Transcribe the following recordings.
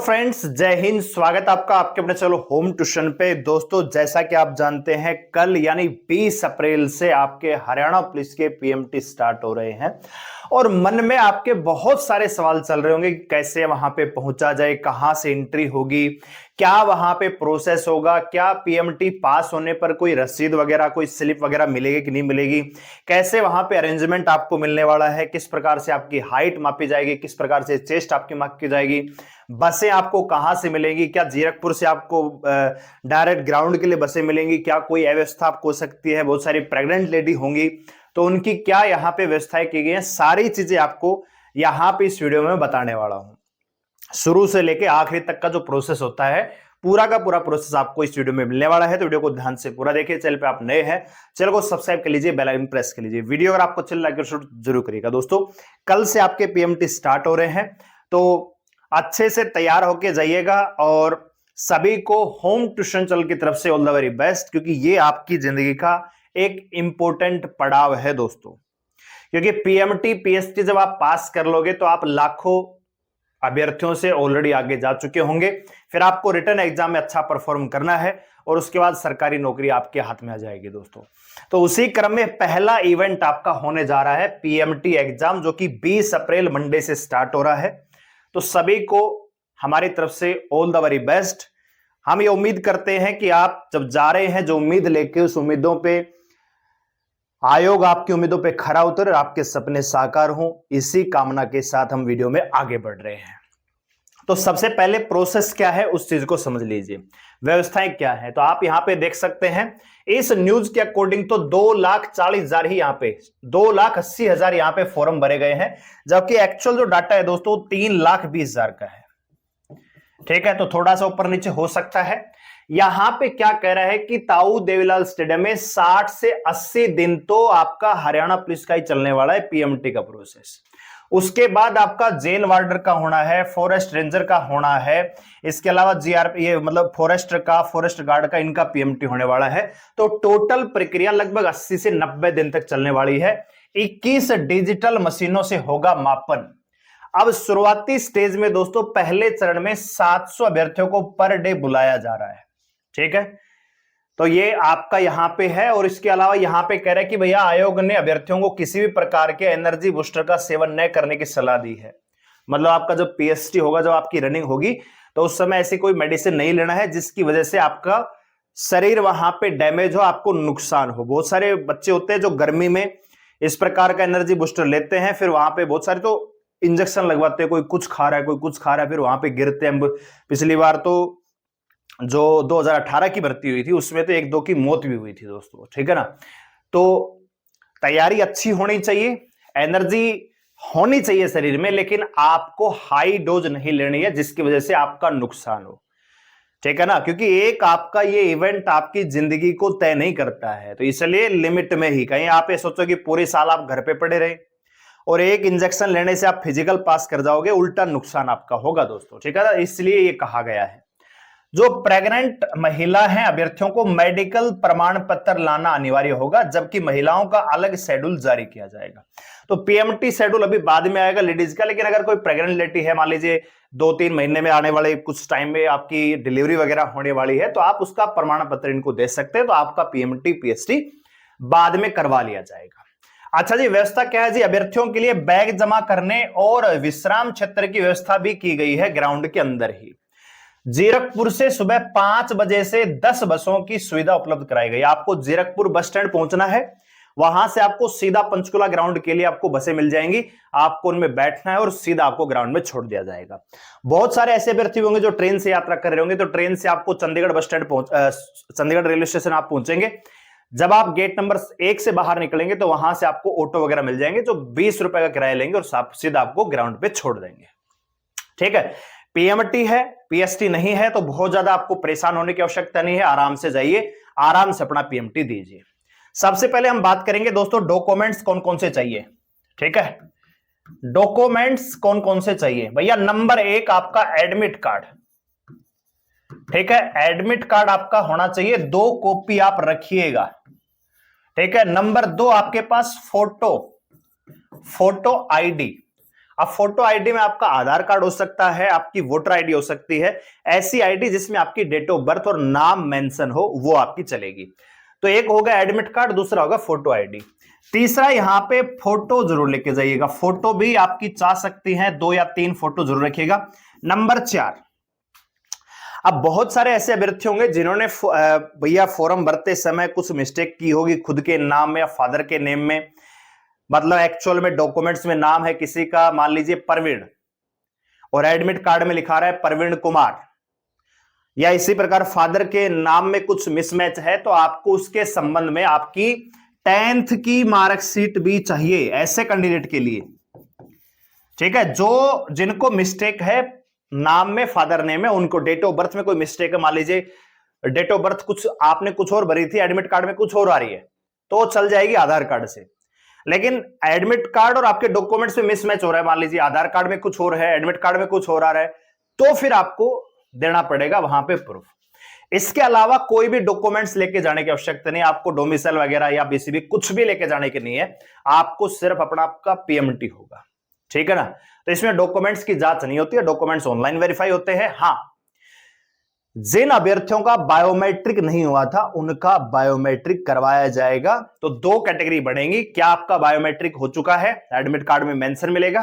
Friends, जय हिंद। स्वागत आपका आपके अपने चलो होम ट्यूशन पे। दोस्तों, जैसा कि आप जानते हैं, कल यानी 20 अप्रैल से आपके हरियाणा पुलिस के पीएमटी स्टार्ट हो रहे हैं और मन में आपके बहुत सारे सवाल चल रहे होंगे कि कैसे वहां पे पहुंचा जाए, कहां से एंट्री होगी, क्या वहां पे प्रोसेस होगा, क्या पीएमटी पास होने पर कोई रसीद वगैरह, कोई स्लिप वगैरह मिलेगी कि नहीं मिलेगी, कैसे वहां पे अरेंजमेंट आपको मिलने वाला है, किस प्रकार से आपकी हाइट मापी जाएगी, किस प्रकार से चेस्ट आपकी मापी जाएगी, बसें आपको कहां से मिलेंगी, क्या जीरकपुर से आपको डायरेक्ट ग्राउंड के लिए बसें मिलेंगी, क्या कोई अव्यवस्था आपको हो सकती है, बहुत सारी प्रेग्नेंट लेडी होंगी तो उनकी क्या यहाँ पे व्यवस्थाएं की गई हैं, सारी चीजें आपको यहाँ पे इस वीडियो में बताने वाला हूं। शुरू से लेके आखिरी तक का जो प्रोसेस होता है, पूरा का पूरा प्रोसेस आपको इस वीडियो में मिलने वाला है, तो वीडियो को ध्यान से पूरा देखिए। चैनल पे आप नए हैं, चैनल को सब्सक्राइब कर लीजिए, बेल आइकन प्रेस कर लीजिए। वीडियो अगर आपको अच्छा लगे तो जरूर करिएगा। दोस्तों, कल से आपके पीएमटी स्टार्ट हो रहे हैं, तो अच्छे से तैयार होके जाइएगा और सभी को होम ट्यूशन चैनल की तरफ से ऑल द वेरी बेस्ट, क्योंकि ये आपकी जिंदगी का एक इंपॉर्टेंट पड़ाव है दोस्तों। क्योंकि पीएमटी पीएसटी जब आप पास कर लोगे तो आप लाखों अभ्यर्थियों से ऑलरेडी आगे जा चुके होंगे। फिर आपको रिटर्न एग्जाम में अच्छा परफॉर्म करना है और उसके बाद सरकारी नौकरी आपके हाथ में आ जाएगी दोस्तों। तो उसी क्रम में पहला इवेंट आपका होने जा रहा है पीएमटी एग्जाम, जो कि 20 अप्रैल मंडे से स्टार्ट हो रहा है। तो सभी को हमारी तरफ से ऑल द वेरी बेस्ट। हम ये उम्मीद करते हैं कि आप जब जा रहे हैं, जो उम्मीद लेके, उस उम्मीदों पे आयोग आपकी उम्मीदों पे खरा उतर, आपके सपने साकार हों, इसी कामना के साथ हम वीडियो में आगे बढ़ रहे हैं। तो सबसे पहले प्रोसेस क्या है उस चीज को समझ लीजिए, व्यवस्थाएं क्या है। तो आप यहां पे देख सकते हैं, इस न्यूज के अकॉर्डिंग तो 2,40,000 ही, यहां पे 2,80,000 यहां पे फॉर्म भरे गए हैं, जबकि एक्चुअल जो डाटा है दोस्तों 3,20,000 का है। ठीक है, तो थोड़ा सा ऊपर नीचे हो सकता है। यहां पे क्या कह रहा है कि ताऊ देवीलाल स्टेडियम में 60 से 80 दिन तो आपका हरियाणा पुलिस का ही चलने वाला है पीएमटी का प्रोसेस। उसके बाद आपका जेल वार्डर का होना है, फॉरेस्ट रेंजर का होना है, इसके अलावा जीआरपी, ये मतलब फॉरेस्ट का, फॉरेस्ट गार्ड का, इनका पीएमटी होने वाला है। तो टोटल प्रक्रिया लगभग 80 से 90 दिन तक चलने वाली है। 21 डिजिटल मशीनों से होगा मापन। अब शुरुआती स्टेज में दोस्तों पहले चरण में 700 अभ्यर्थियों को पर डे बुलाया जा रहा है। ठीक है, तो ये आपका यहां पे है। और इसके अलावा यहां पे कह रहे हैं कि भैया आयोग ने अभ्यर्थियों को किसी भी प्रकार के एनर्जी बूस्टर का सेवन न करने की सलाह दी है। मतलब आपका जब पीएसटी होगा, जब आपकी रनिंग होगी, तो उस समय ऐसी कोई मेडिसिन नहीं लेना है जिसकी वजह से आपका शरीर वहां पे डैमेज हो, आपको नुकसान हो। बहुत सारे बच्चे होते हैं जो गर्मी में इस प्रकार का एनर्जी बूस्टर लेते हैं, फिर वहां पे बहुत सारे तो इंजेक्शन लगवाते हैं, कोई कुछ खा रहा है, कोई कुछ खा रहा है, फिर वहां पे गिरते हैं। पिछली बार तो जो 2018 की भर्ती हुई थी उसमें तो 1-2 की मौत भी हुई थी दोस्तों। ठीक है ना। तो तैयारी अच्छी होनी चाहिए, एनर्जी होनी चाहिए शरीर में, लेकिन आपको हाई डोज नहीं लेनी है जिसकी वजह से आपका नुकसान हो। ठीक है ना, क्योंकि एक आपका ये इवेंट आपकी जिंदगी को तय नहीं करता है, तो इसलिए लिमिट में ही। कहीं आप ये सोचो कि पूरे साल आप घर पे पड़े रहे और एक इंजेक्शन लेने से आप फिजिकल पास कर जाओगे, उल्टा नुकसान आपका होगा दोस्तों। ठीक है ना, इसलिए ये कहा गया है। जो प्रेग्नेंट महिला हैं, अभ्यर्थियों को मेडिकल प्रमाण पत्र लाना अनिवार्य होगा, जबकि महिलाओं का अलग शेड्यूल जारी किया जाएगा। तो पीएमटी शेड्यूल अभी बाद में आएगा लेडीज का, लेकिन अगर कोई प्रेग्नेंट लेडी है, मान लीजिए 2-3 महीने में आने वाले कुछ टाइम में आपकी डिलीवरी वगैरह होने वाली है, तो आप उसका प्रमाण पत्र इनको दे सकते हैं, तो आपका पीएमटी पीएसटी बाद में करवा लिया जाएगा। अच्छा जी, व्यवस्था क्या है जी? अभ्यर्थियों के लिए बैग जमा करने और विश्राम क्षेत्र की व्यवस्था भी की गई है ग्राउंड के अंदर ही। जीरकपुर से सुबह 5 बजे से 10 बसों की सुविधा उपलब्ध कराई गई। आपको जीरकपुर बस स्टैंड पहुंचना है, वहां से आपको सीधा पंचकुला ग्राउंड के लिए आपको बसें मिल जाएंगी, आपको उनमें बैठना है और सीधा आपको ग्राउंड में छोड़ दिया जाएगा। बहुत सारे ऐसे अभ्यर्थी होंगे जो ट्रेन से यात्रा कर रहे होंगे, तो ट्रेन से आपको Chandigarh bus stand Chandigarh railway station आप पहुंचेंगे। जब आप गेट नंबर 1 से बाहर निकलेंगे तो वहां से आपको ऑटो वगैरह मिल जाएंगे, जो 20 रुपए का किराया लेंगे और सीधा आपको ग्राउंड पे छोड़ देंगे। ठीक है, पीएमटी है, पीएसटी नहीं है, तो बहुत ज्यादा आपको परेशान होने की आवश्यकता नहीं है। आराम से जाइए, आराम से अपना पीएमटी दीजिए। सबसे पहले हम बात करेंगे दोस्तों डॉक्यूमेंट्स कौन कौन से चाहिए। ठीक है, डॉक्यूमेंट्स कौन कौन से चाहिए भैया? नंबर 1 आपका एडमिट कार्ड। ठीक है, एडमिट कार्ड आपका होना चाहिए, 2 कॉपी आप रखिएगा। ठीक है, नंबर 2 आपके पास फोटो आईडी। अब फोटो आईडी में आपका आधार कार्ड हो सकता है, आपकी वोटर आईडी हो सकती है, ऐसी आईडी जिसमें आपकी डेट ऑफ बर्थ और नाम मेंशन हो वो आपकी चलेगी। तो एक होगा एडमिट कार्ड, दूसरा होगा फोटो आईडी। तीसरा यहां पे फोटो जरूर लेके जाइएगा, फोटो भी आपकी चाह सकती है, 2 या 3 फोटो जरूर रखिएगा। नंबर 4, अब बहुत सारे ऐसे अभ्यर्थी होंगे जिन्होंने भैया फॉर्म भरते समय कुछ मिस्टेक की होगी खुद के नाम में या फादर के नेम में, मतलब एक्चुअल में डॉक्यूमेंट्स में नाम है किसी का मान लीजिए प्रवीण और एडमिट कार्ड में लिखा रहा है प्रवीण कुमार, या इसी प्रकार फादर के नाम में कुछ मिसमैच है, तो आपको उसके संबंध में आपकी 10th की मार्कशीट भी चाहिए ऐसे कैंडिडेट के लिए। ठीक है, जो जिनको मिस्टेक है नाम में फादर नेम है, उनको डेट ऑफ बर्थ में कोई मिस्टेक है, मान लीजिए डेट ऑफ बर्थ कुछ आपने कुछ और भरी थी, एडमिट कार्ड में कुछ और आ रही है, तो चल जाएगी आधार कार्ड से। लेकिन एडमिट कार्ड और आपके डॉक्यूमेंट्स में मिसमैच हो रहा है, मान लीजिए आधार कार्ड में कुछ और है, एडमिट कार्ड में कुछ और आ रहा है, तो फिर आपको देना पड़ेगा वहां पे प्रूफ। इसके अलावा कोई भी डॉक्यूमेंट्स लेके जाने की आवश्यकता नहीं, आपको डोमिसाइल वगैरह या बीसीबी कुछ भी लेके जाने की नहीं है, आपको सिर्फ अपना आपका पीएमटी होगा। ठीक है ना, तो इसमें डॉक्यूमेंट्स की जांच नहीं होती है, डॉक्यूमेंट्स ऑनलाइन वेरीफाई होते हैं। हां, जिन अभ्यर्थियों का बायोमेट्रिक नहीं हुआ था उनका बायोमेट्रिक करवाया जाएगा। तो 2 कैटेगरी बढ़ेंगी, क्या आपका बायोमेट्रिक हो चुका है, एडमिट कार्ड में मेंशन मिलेगा,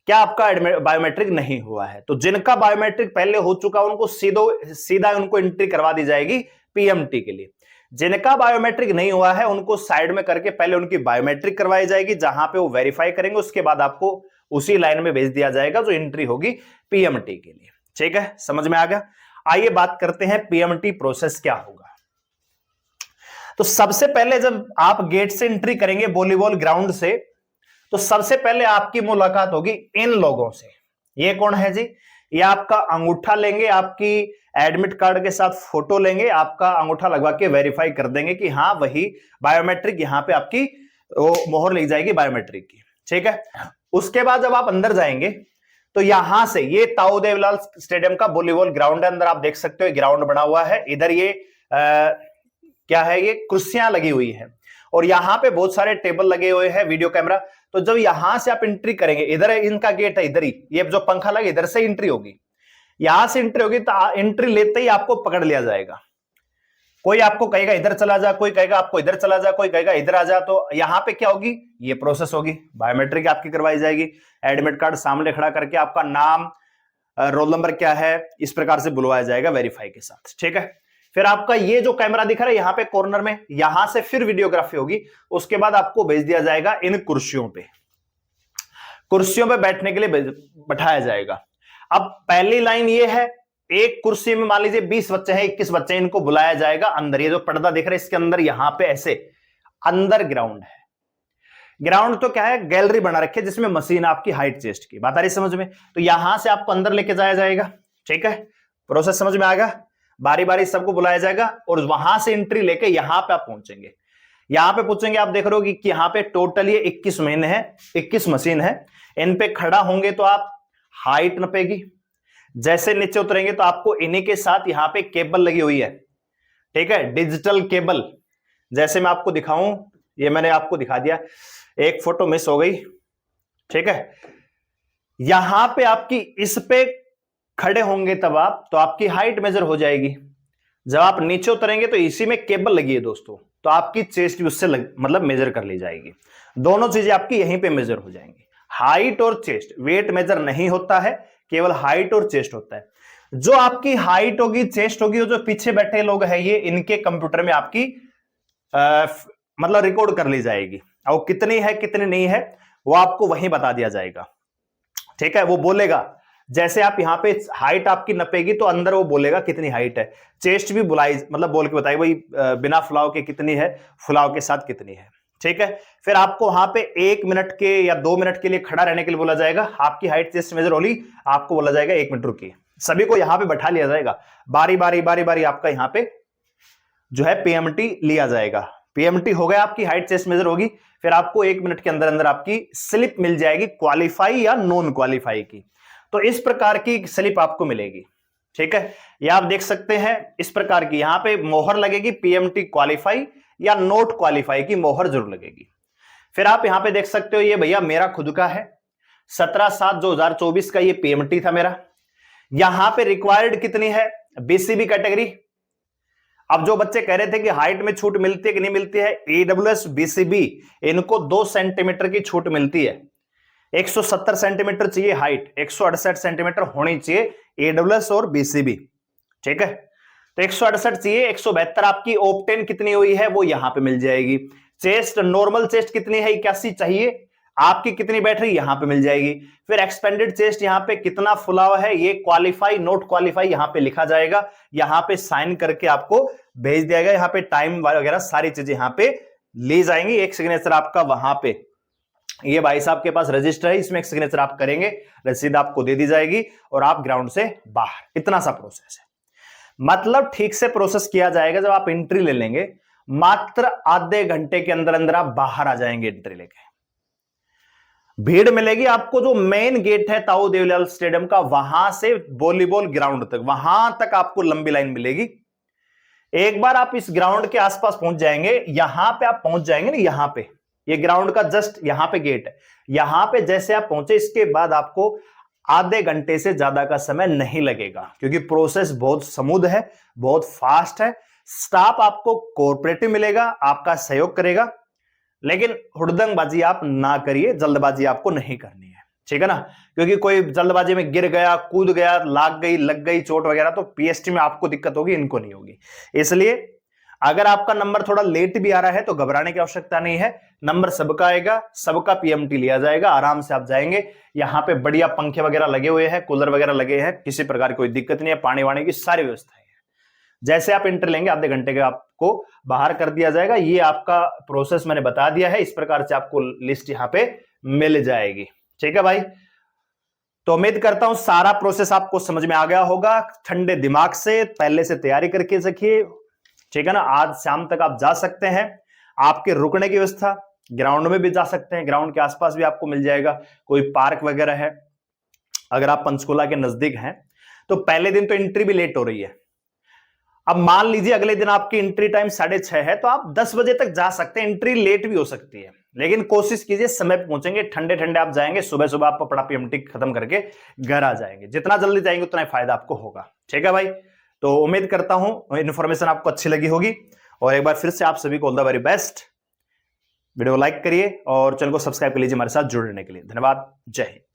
क्या आपका बायोमेट्रिक नहीं हुआ है। तो जिनका बायोमेट्रिक पहले हो चुका उनको सीधा उनको एंट्री करवा दी जाएगी पीएमटी के लिए। जिनका बायोमेट्रिक नहीं हुआ है उनको साइड में करके पहले उनकी बायोमेट्रिक करवाई जाएगी, जहां पे वो वेरीफाई करेंगे, उसके बाद आपको उसी लाइन में भेज दिया जाएगा जो एंट्री होगी पीएमटी के लिए। ठीक है, समझ में आ गया। आइए बात करते हैं पीएमटी प्रोसेस क्या होगा। तो सबसे पहले जब आप गेट से एंट्री करेंगे वॉलीबॉल ग्राउंड से, तो सबसे पहले आपकी मुलाकात होगी इन लोगों से। ये कौन है जी? ये आपका अंगूठा लेंगे, आपकी एडमिट कार्ड के साथ फोटो लेंगे, आपका अंगूठा लगवा के वेरीफाई कर देंगे कि हाँ वही बायोमेट्रिक, यहां पे आपकी मोहर लग जाएगी बायोमेट्रिक की। ठीक है, उसके बाद जब आप अंदर जाएंगे तो यहां से ये ताऊ देवलाल स्टेडियम का वॉलीबॉल ग्राउंड है, अंदर आप देख सकते हो ग्राउंड बना हुआ है। इधर ये क्या है, ये कुर्सियां लगी हुई है और यहाँ पे बहुत सारे टेबल लगे हुए हैं, वीडियो कैमरा। तो जब यहां से आप एंट्री करेंगे, इधर इनका गेट है, इधर ही ये जो पंखा लगे इधर से एंट्री होगी, यहां से एंट्री होगी तो एंट्री लेते ही आपको पकड़ लिया जाएगा। कोई आपको कहेगा इधर चला जा, कोई कहेगा आपको इधर चला जा, कोई कहेगा इधर आ जा। तो यहां पे क्या होगी, ये प्रोसेस होगी, बायोमेट्रिक आपकी करवाई जाएगी, एडमिट कार्ड सामने खड़ा करके आपका नाम, रोल नंबर क्या है, इस प्रकार से बुलवाया जाएगा वेरीफाई के साथ। ठीक है, फिर आपका ये जो कैमरा दिख रहा है यहाँ पे कॉर्नर में, यहां से फिर वीडियोग्राफी होगी, उसके बाद आपको भेज दिया जाएगा इन कुर्सियों पे, कुर्सियों पे बैठने के लिए बैठाया जाएगा। अब पहली लाइन ये है, एक कुर्सी में मान लीजिए 20 बच्चे हैं, 21 बच्चे, इनको बुलाया जाएगा अंदर। ये जो पर्दा दिख रहा है इसके अंदर, यहां पे ऐसे अंदर ग्राउंड है। ग्राउंड तो क्या है, गैलरी बना रखी है जिसमें मशीन आपकी हाइट चेस्ट की, बात आ रही समझ में। तो यहां से आपको अंदर लेके जाया जाएगा। ठीक है, प्रोसेस समझ में आ गया। बारी बारी सबको बुलाया जाएगा और वहां से एंट्री लेके यहां पे आप पहुंचेंगे। यहां पे पूछेंगे, आप देख रहे हो कि यहां पे टोटल ये 21 महीने हैं, 21 मशीन है। इन पे खड़ा होंगे तो आप हाइट नपेगी, जैसे नीचे उतरेंगे तो आपको इन्हीं के साथ यहां पे केबल लगी हुई है। ठीक है, डिजिटल केबल, जैसे मैं आपको दिखाऊं, ये मैंने आपको दिखा दिया, एक फोटो मिस हो गई। ठीक है, यहां पे आपकी इस पे खड़े होंगे तब आप, तो आपकी हाइट मेजर हो जाएगी। जब आप नीचे उतरेंगे तो इसी में केबल लगी है दोस्तों, तो आपकी चेस्ट भी उससे मतलब मेजर कर ली जाएगी। दोनों चीजें आपकी यहीं पे मेजर हो जाएंगी, हाइट और चेस्ट। वेट मेजर नहीं होता है, केवल हाइट और चेस्ट होता है। जो आपकी हाइट होगी, चेस्ट होगी, जो पीछे बैठे लोग हैं ये, इनके कंप्यूटर में आपकी मतलब रिकॉर्ड कर ली जाएगी। और कितनी है कितनी नहीं है वो आपको वहीं बता दिया जाएगा। ठीक है, वो बोलेगा, जैसे आप यहां पे हाइट आपकी नपेगी तो अंदर वो बोलेगा कितनी हाइट है। चेस्ट भी बुलाई मतलब बोल के बताएगा भाई बिना फुलाव के कितनी है, फुलाव के साथ कितनी है। ठीक है, फिर आपको वहां पे 1 मिनट के या 2 मिनट के लिए खड़ा रहने के लिए बोला जाएगा। आपकी हाइट चेस्ट मेजर होली, आपको बोला जाएगा 1 मिनट रुकिए। सभी को यहां पे बैठा लिया जाएगा, बारी बारी आपका यहां पे जो है पीएमटी लिया जाएगा। पीएमटी हो गया, आपकी हाइट चेस्ट मेजर होगी, फिर आपको 1 मिनट के अंदर अंदर आपकी स्लिप मिल जाएगी क्वालिफाई या नॉन क्वालिफाई की। तो इस प्रकार की स्लिप आपको मिलेगी। ठीक है, ये आप देख सकते हैं इस प्रकार की, यहां पे मोहर लगेगी, पीएमटी क्वालिफाई या नोट क्वालिफाई की मोहर जरूर लगेगी। फिर आप यहां पे देख सकते हो, ये भैया मेरा खुद का है, 17/7/2024 का ये पीएमटी था मेरा। यहां पे रिक्वायर्ड कितनी है, बीसीबी कैटेगरी। अब जो बच्चे कह रहे थे कि हाइट में छूट मिलती है कि नहीं मिलती है, ईडब्ल्यूएस बीसीबी इनको 2 सेंटीमीटर की छूट मिलती है। 170 सेंटीमीटर चाहिए हाइट, 168 सेंटीमीटर होनी चाहिए ईडब्ल्यूएस और बीसीबी, ठीक है। तो 168 चाहिए, 172 आपकी ओपटेन कितनी हुई है वो यहां पे मिल जाएगी। चेस्ट, नॉर्मल चेस्ट कितनी है, 81 चाहिए, आपकी कितनी बैठ रही यहां पे मिल जाएगी। फिर एक्सपेंडेड चेस्ट यहां पे कितना फुला हुआ है, ये क्वालिफाई नोट क्वालिफाई यहां पे लिखा जाएगा, यहां पे साइन करके आपको भेज दिया गया। यहां पे टाइम वगैरह सारी चीजें यहां पे ली जाएंगी, एक सिग्नेचर आपका वहां पे, ये भाई साहब के पास रजिस्टर है, इसमें एक सिग्नेचर आप करेंगे, रसीद आपको दे दी जाएगी और आप ग्राउंड से बाहर। इतना सा प्रोसेस है, मतलब ठीक से प्रोसेस किया जाएगा। जब आप एंट्री ले लेंगे मात्र आधे घंटे के अंदर अंदर आप बाहर आ जाएंगे एंट्री लेके। भीड़ मिलेगी आपको, जो मेन गेट है ताऊ देवीलाल स्टेडियम का, वहां से वॉलीबॉल ग्राउंड तक, वहां तक आपको लंबी लाइन मिलेगी। एक बार आप इस ग्राउंड के आसपास पहुंच जाएंगे, यहां पे आप पहुंच जाएंगे ना, यहां पे ये ग्राउंड का जस्ट यहां पे गेट है, यहां पे जैसे आप पहुंचे इसके बाद आपको आधे घंटे से ज्यादा का समय नहीं लगेगा, क्योंकि प्रोसेस बहुत स्मूथ है, बहुत फास्ट है। स्टाफ आपको कोऑपरेटिव मिलेगा, आपका सहयोग करेगा, लेकिन हुड़दंगबाजी आप ना करिए, जल्दबाजी आपको नहीं करनी है, ठीक है ना। क्योंकि कोई जल्दबाजी में गिर गया, कूद गया, लाग गई, लग गई चोट वगैरह, तो पीएसटी में आपको दिक्कत होगी, इनको नहीं होगी। इसलिए अगर आपका नंबर थोड़ा लेट भी आ रहा है तो घबराने की आवश्यकता नहीं है, नंबर सबका आएगा, सबका पीएमटी लिया जाएगा, आराम से आप जाएंगे। यहां पे बढ़िया पंखे वगैरह लगे हुए हैं, कूलर वगैरह लगे हैं, किसी प्रकार की कोई दिक्कत नहीं है, पानी वानी की सारी व्यवस्था है। जैसे आप एंट्री लेंगे आधे घंटे के आपको बाहर कर दिया जाएगा। ये आपका प्रोसेस मैंने बता दिया है, इस प्रकार से आपको लिस्ट यहां पे मिल जाएगी, ठीक है भाई। तो उम्मीद करता हूं सारा प्रोसेस आपको समझ में आ गया होगा। ठंडे दिमाग से पहले से तैयारी करके रखिए, ठीक है ना। आज शाम तक आप जा सकते हैं, आपके रुकने की व्यवस्था ग्राउंड में भी जा सकते हैं, ग्राउंड के आसपास भी आपको मिल जाएगा, कोई पार्क वगैरह है। अगर आप पंचकुला के नजदीक हैं तो पहले दिन तो एंट्री भी लेट हो रही है। अब मान लीजिए अगले दिन आपकी एंट्री टाइम 6:30 है, तो आप 10 बजे तक जा सकते हैं, एंट्री लेट भी हो सकती है, लेकिन कोशिश कीजिए समय पे पहुंचेंगे। ठंडे ठंडे आप जाएंगे, सुबह सुबह आप अपना पीएमटी खत्म करके घर आ जाएंगे। जितना जल्दी जाएंगे उतना फायदा आपको होगा, ठीक है भाई। तो उम्मीद करता हूं इन्फॉर्मेशन आपको अच्छी लगी होगी, और एक बार फिर से आप सभी को all the very best. Video को लाइक करिए और चैनल को सब्सक्राइब कर लीजिए हमारे साथ जुड़ने के लिए। धन्यवाद, जय हिंद।